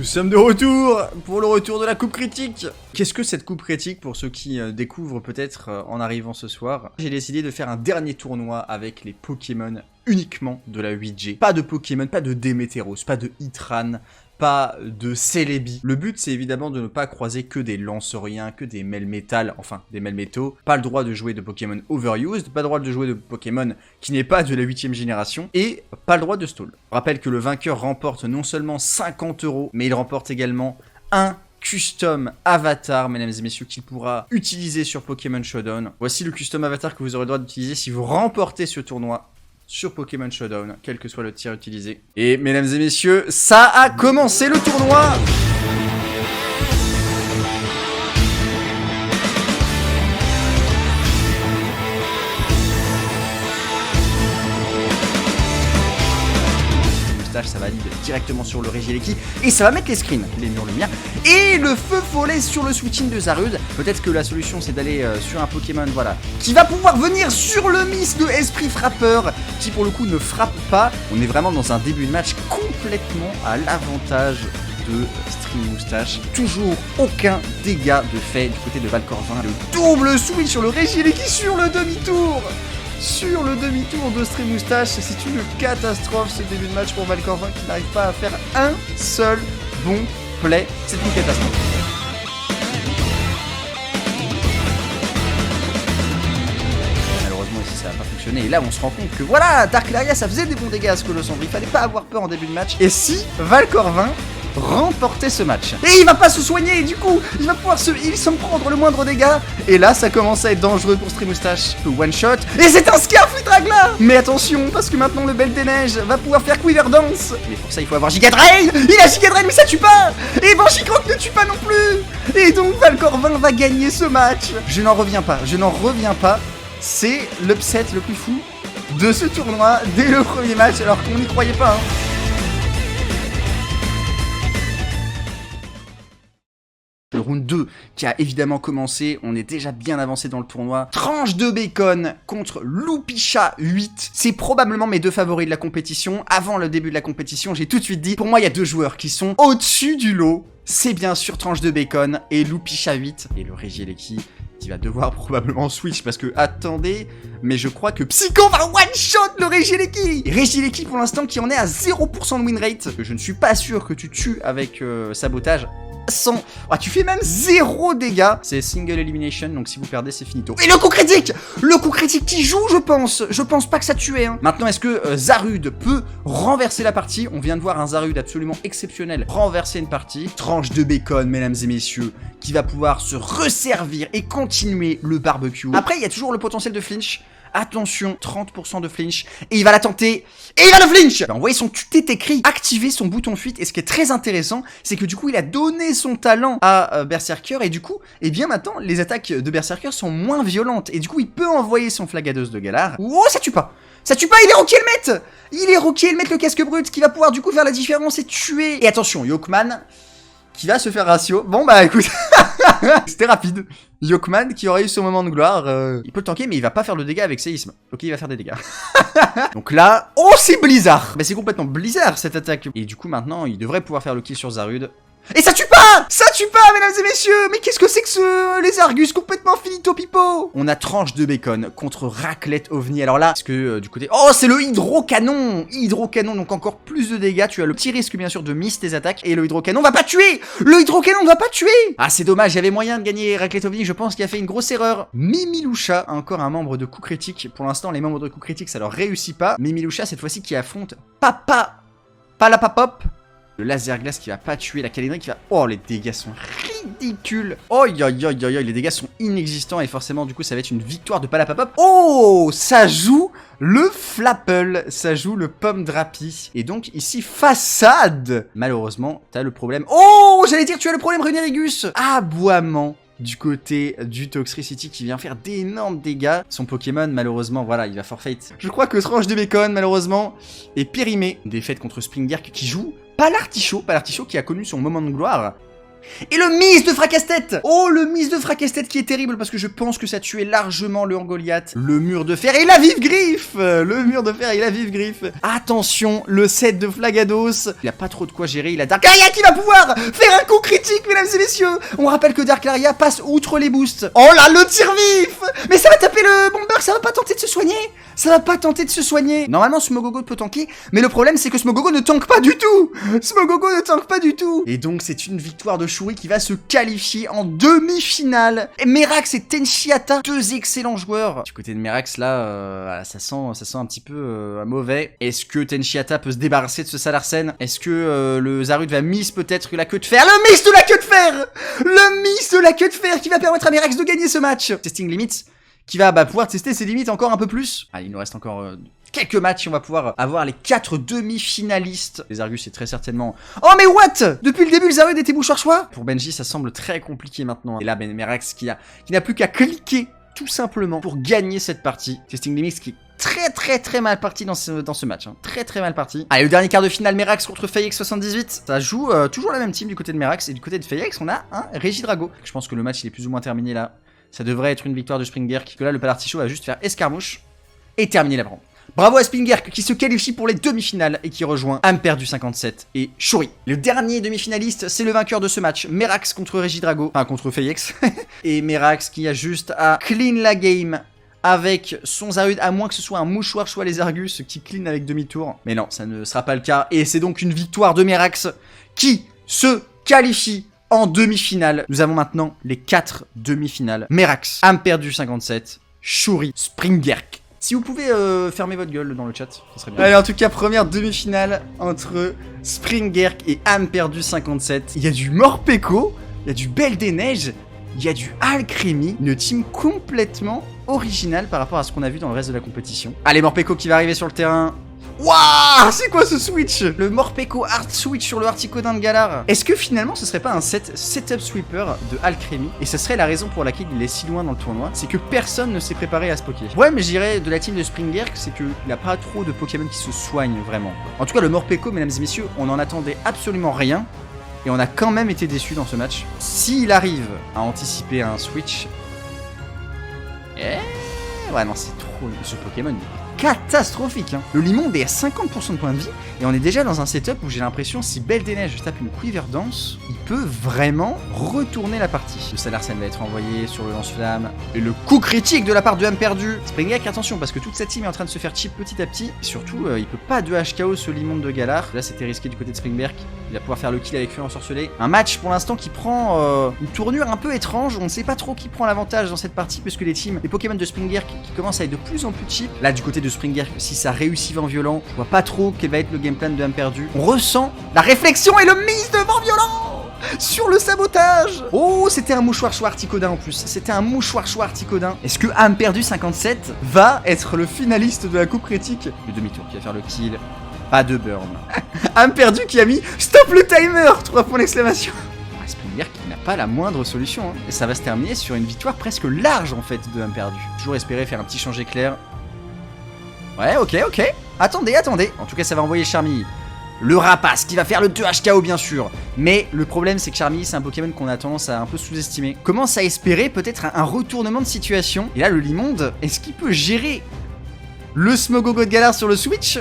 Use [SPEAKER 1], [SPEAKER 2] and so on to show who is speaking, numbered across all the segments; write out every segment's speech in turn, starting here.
[SPEAKER 1] Nous sommes de retour pour le retour de la coupe critique. Qu'est-ce que cette coupe critique pour ceux qui découvrent peut-être en arrivant ce soir? J'ai décidé de faire un dernier tournoi avec les Pokémon uniquement de la 8G. Pas de Pokémon, pas de Démétéros, pas de Heatran, pas de Celebi. Le but c'est évidemment de ne pas croiser que des Lanceriens, que des Melmetal, enfin des Melmeto. Pas le droit de jouer de Pokémon overused, pas le droit de jouer de Pokémon qui n'est pas de la 8ème génération, et pas le droit de stall. Je rappelle que le vainqueur remporte non seulement 50 €, mais il remporte également un custom avatar, mesdames et messieurs, qu'il pourra utiliser sur Pokémon Showdown. Voici le custom avatar que vous aurez le droit d'utiliser si vous remportez ce tournoi sur Pokémon Showdown, quel que soit le tir utilisé. Et mesdames et messieurs, ça a commencé le tournoi! Ça va aller directement sur le Regieleki et ça va mettre les screens, les murs lumière et le feu follet sur le switching de Zarude. Peut-être que la solution c'est d'aller sur un Pokémon, voilà, qui va pouvoir venir sur le miss de Esprit Frappeur, qui pour le coup ne frappe pas. On est vraiment dans un début de match complètement à l'avantage de Stream Moustache. Toujours aucun dégât de fait du côté de Valcorvin. Le double switch sur le Regieleki sur le demi-tour. Sur le demi-tour de Stream Moustache, c'est une catastrophe ce début de match pour Valcorvin qui n'arrive pas à faire un seul bon play. C'est une catastrophe. Malheureusement ici ça n'a pas fonctionné et là on se rend compte que voilà, Dark Laria ça faisait des bons dégâts à Colossandre, il fallait pas avoir peur en début de match. Et si Valcorvin remporter ce match. Et il va pas se soigner, du coup, il va pouvoir s'en prendre le moindre dégât. Et là, ça commence à être dangereux pour Stream Moustache. One shot. Et c'est un Scarf Dragla. Mais attention, parce que maintenant le Belle des Neiges va pouvoir faire Quiver Dance. Mais pour ça, il faut avoir Giga Drain. Il a Giga Drain, mais ça tue pas. Et Banshee Croc ne tue pas non plus. Et donc, Valcorvin va gagner ce match. Je n'en reviens pas, je n'en reviens pas. C'est l'upset le plus fou de ce tournoi dès le premier match, alors qu'on n'y croyait pas, hein. Le round 2 qui a évidemment commencé, on est déjà bien avancé dans le tournoi. Tranche de bacon contre Loupicha 8. C'est probablement mes deux favoris de la compétition. Avant le début de la compétition, j'ai tout de suite dit, pour moi il y a deux joueurs qui sont au-dessus du lot. C'est bien sûr Tranche de bacon et Loupicha 8. Et le Regieleki qui va devoir probablement switch parce que, attendez, mais je crois que Psycho va one-shot le Regieleki. Regieleki pour l'instant qui en est à 0% de win rate. Je ne suis pas sûr que tu tues avec sabotage. Ah, tu fais même 0 dégâts. C'est single elimination, donc si vous perdez, c'est finito. Et le coup critique! Le coup critique qui joue, je pense. Je pense pas que ça tuait, hein. Maintenant, est-ce que Zarude peut renverser la partie? On vient de voir un Zarude absolument exceptionnel renverser une partie. Tranche de bacon, mesdames et messieurs, qui va pouvoir se resservir et continuer le barbecue. Après, il y a toujours le potentiel de flinch. Attention, 30% de flinch. Et il va la tenter. Et il va le flinch! Il va envoyer son QTT cri, activer son bouton de fuite. Et ce qui est très intéressant, c'est que du coup, il a donné son talent à Berserker. Et du coup, eh bien maintenant, les attaques de Berserker sont moins violentes. Et du coup, il peut envoyer son flagadeuse de Galar. Oh, ça tue pas! Ça tue pas, il est Rocky Helmet! Il est Rocky Helmet, le casque brut, qui va pouvoir du coup faire la différence et tuer. Et attention, Yawkman, qui va se faire ratio. Bon bah écoute, c'était rapide. Yawkman qui aurait eu son moment de gloire, il peut le tanker mais il va pas faire le dégât avec séisme. Ok, il va faire des dégâts. Donc là, oh c'est Blizzard. Mais c'est complètement Blizzard cette attaque. Et du coup maintenant, il devrait pouvoir faire le kill sur Zarude. Et ça tue pas! Ça tue pas, mesdames et messieurs! Mais qu'est-ce que c'est que les Argus complètement finito pipo? On a Tranche de bacon contre Raclette OVNI. Alors là, est-ce que du côté... Oh, c'est le hydrocanon! Hydrocanon, donc encore plus de dégâts. Tu as le petit risque, bien sûr, de miss tes attaques. Et le hydrocanon va pas tuer! Le hydrocanon ne va pas tuer! Ah, c'est dommage, il y avait moyen de gagner Raclette OVNI. Je pense qu'il a fait une grosse erreur. Mimiloucha, encore un membre de coup critique. Pour l'instant, les membres de coup critique, ça leur réussit pas. Mimiloucha, cette fois-ci, qui affronte Papa... Palapapop. Le laser glace qui va pas tuer, la calendrier qui va... Oh, les dégâts sont ridicules. Oh, les dégâts sont inexistants et forcément, du coup, ça va être une victoire de Palapapop. Oh, ça joue le Flapple, ça joue le Pomme Drapi. Et donc, ici, façade. Malheureusement, t'as le problème... Oh, j'allais dire, tu as le problème Runerigus. Aboiement du côté du Toxtricity qui vient faire d'énormes dégâts. Son Pokémon, malheureusement, voilà, il va forfait. Je crois que Tranche de bacon, malheureusement, est périmé. Défaite contre Splingerk qui joue Palartichaud qui a connu son moment de gloire. Et le miss de fracasse-tête. Oh, le miss de fracasse-tête qui est terrible parce que je pense que ça tuait largement le Goliath. Le mur de fer et la vive griffe. Le mur de fer et la vive griffe. Attention, le set de Flagados. Il a pas trop de quoi gérer. Il a Darklaria qui va pouvoir faire un coup critique, mesdames et messieurs. On rappelle que Darklaria passe outre les boosts. Oh là, le tir vif. Mais ça va taper le bomber, ça va pas tenter de se soigner. Ça va pas tenter de se soigner. Normalement, Smogogo peut tanker, mais le problème, c'est que Smogogo ne tank pas du tout. Smogogo ne tank pas du tout. Et donc, c'est une victoire de Shuri qui va se qualifier en demi-finale. Et Merax et Tenchiata, deux excellents joueurs. Du côté de Merax, là, ça sent un petit peu mauvais. Est-ce que Tenchiata peut se débarrasser de ce Salarsen? Est-ce que le Zarud va miss peut-être la queue de fer? Le miss de la queue de fer. Le miss de la queue de fer qui va permettre à Merax de gagner ce match. Testing limits qui va pouvoir tester ses limites encore un peu plus. Ah, il nous reste encore quelques matchs et on va pouvoir avoir les 4 demi-finalistes. Les Argus, c'est très certainement... Oh mais what? Depuis le début, le Zarud était bouche-choix. Pour Benji, ça semble très compliqué maintenant. Et là, Merax qui n'a plus qu'à cliquer tout simplement pour gagner cette partie. Testing limits qui est très mal parti dans ce match, hein. Très mal parti. Allez, le dernier quart de finale, Merax contre Fayex 78. Ça joue toujours la même team du côté de Merax. Et du côté de Fayex, on a un Regidrago. Je pense que le match, il est plus ou moins terminé là. Ça devrait être une victoire de Springer, qui que là, le Palartichaud va juste faire escarmouche et terminer la brande. Bravo à Springer qui se qualifie pour les demi-finales et qui rejoint Amper du 57 et Shuri. Le dernier demi-finaliste, c'est le vainqueur de ce match, Merax contre Regidrago, enfin contre Fayex. Et Merax qui a juste à clean la game avec son Zarud, à moins que ce soit un mouchoir soit les Argus qui clean avec demi-tour. Mais non, ça ne sera pas le cas. Et c'est donc une victoire de Merax qui se qualifie en demi-finale. Nous avons maintenant les 4 demi-finales. Merax, Amper du 57, Shuri, Springerk. Si vous pouvez fermer votre gueule dans le chat, ça serait bien. Allez, en tout cas, première demi-finale entre Springerk et Amper du 57. Il y a du Morpeko, il y a du Belle des Neiges, il y a du Alcremie. Une team complètement originale par rapport à ce qu'on a vu dans le reste de la compétition. Allez, Morpeko qui va arriver sur le terrain. Waouh, c'est quoi ce switch? Le Morpeko Hard Switch sur le Articodin de Galar. Est-ce que finalement ce serait pas un setup sweeper de Alcremie? Et ce serait la raison pour laquelle il est si loin dans le tournoi, c'est que personne ne s'est préparé à se poker. Ouais, mais je dirais de la team de Springerk, c'est qu'il n'a pas trop de Pokémon qui se soignent vraiment. En tout cas, le Morpeko, mesdames et messieurs, on en attendait absolument rien. Et on a quand même été déçus dans ce match. S'il arrive à anticiper un switch... Ouais, non, c'est trop... Ce Pokémon catastrophique, hein. Le Limonde est à 50% de points de vie et on est déjà dans un setup où j'ai l'impression si Belle des Neiges tape une Quiver Dance, il peut vraiment retourner la partie. Le Salarsen va être envoyé sur le lance-flamme et le coup critique de la part de Âme Perdue. Springak, attention parce que toute cette team est en train de se faire chip petit à petit. Et surtout, il peut pas 2 HKO ce Limonde de Galar. Là, c'était risqué du côté de Springberg. Il va pouvoir faire le kill avec Feu ensorcelé. Un match pour l'instant qui prend une tournure un peu étrange. On ne sait pas trop qui prend l'avantage dans cette partie puisque les Pokémon de Springberg qui commencent à être de plus en plus cheap. Là, du côté de Springberg, si ça réussit Vent Violent, je vois pas trop quel va être le game plan de Âme Perdue. On ressent la réflexion et le mise de Vent Violent sur le sabotage. Oh, c'était un mouchoir choix Articodin en plus. C'était un mouchoir choix Articodin. Est-ce que Âme Perdue 57 va être le finaliste de la coupe critique? Le demi-tour qui va faire le kill. Pas de burn. Âme Perdue qui a mis stop le timer 3 points d'exclamation. Springberg qui n'a pas la moindre solution, hein. Et ça va se terminer sur une victoire presque large en fait de Âme Perdue. Toujours espérer faire un petit change éclair. Ouais, ok. Attendez. En tout cas, ça va envoyer Charmille. Le Rapace qui va faire le 2 HKO bien sûr. Mais le problème c'est que Charmille c'est un Pokémon qu'on a tendance à un peu sous-estimer. Commence à espérer peut-être un retournement de situation. Et là le Limonde, est-ce qu'il peut gérer le Smogogo de Galar sur le Switch?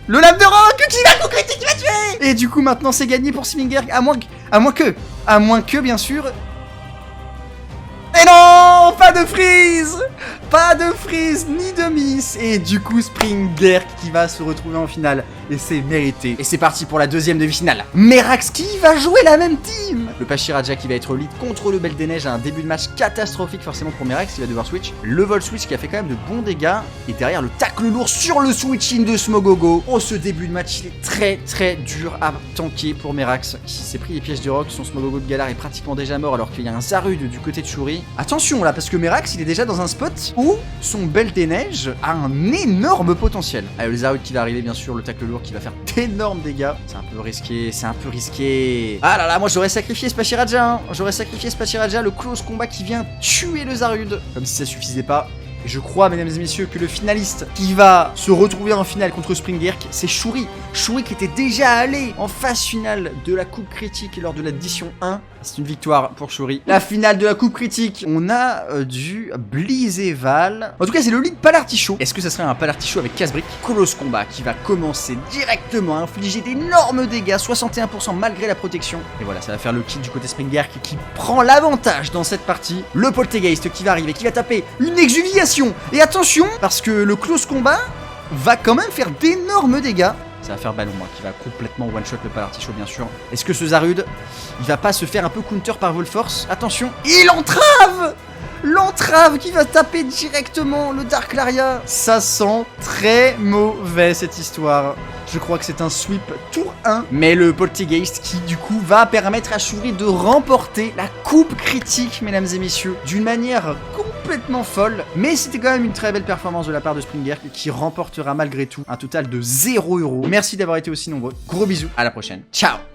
[SPEAKER 1] Le Lame de Rock qui va concrétiser, qui va tuer. Et du coup maintenant c'est gagné pour Springerk. À moins que bien sûr. Et non, pas de freeze. Pas de freeze ni de miss. Et du coup Springerk qui va se retrouver en finale. Et c'est mérité. Et c'est parti pour la deuxième demi-finale. Merax qui va jouer la même team. Le Pachiraja qui va être lead contre le Belle des Neiges à un début de match catastrophique forcément pour Merax. Il va devoir switch. Le vol switch qui a fait quand même de bons dégâts. Et derrière le tacle lourd sur le switching de Smogogo. Oh, ce début de match il est très dur à tanker pour Merax qui s'est pris les pièges du rock. Son Smogogo de Galar est pratiquement déjà mort alors qu'il y a un Zarud du côté de Shuri. Attention là parce que Merax il est déjà dans un spot où son Belle des Neiges a un énorme potentiel. Allez, le Zarud qui va arriver bien sûr, le tacle lourd qui va faire d'énormes dégâts. C'est un peu risqué, Ah là là, moi j'aurais sacrifié ce Pachiraja, hein. J'aurais sacrifié ce Pachiraja, le close combat qui vient tuer le Zarud. Comme si ça suffisait pas. Et je crois, mesdames et messieurs, que le finaliste qui va se retrouver en finale contre Springirk, c'est Shuri. Shuri qui était déjà allé en phase finale de la Coupe Critique lors de l'édition 1. C'est une victoire pour Shuri. La finale de la Coupe Critique, on a du Blizzéval. En tout cas, c'est le lead Palartichaud. Est-ce que ça serait un Palartichaud avec Casbrick? Colosse Combat qui va commencer directement à infliger d'énormes dégâts, 61% malgré la protection. Et voilà, ça va faire le kill du côté Springirk qui prend l'avantage dans cette partie. Le Poltergeist qui va arriver, qui va taper une exuviation. Et attention, parce que le Close Combat va quand même faire d'énormes dégâts. Ça va faire ballon, moi, qui va complètement one-shot le Palartichaud, bien sûr. Est-ce que ce Zarud, il va pas se faire un peu counter par Volforce? Attention, il entrave! L'entrave qui va taper directement le Dark Laria. Ça sent très mauvais, cette histoire. Je crois que c'est un sweep tour 1. Mais le Poltergeist qui, du coup, va permettre à Shuri de remporter la Coupe Critique, mesdames et messieurs, d'une manière complètement folle. Mais c'était quand même une très belle performance de la part de Springirk qui remportera malgré tout un total de 0 €. Merci d'avoir été aussi nombreux. Gros bisous, à la prochaine. Ciao!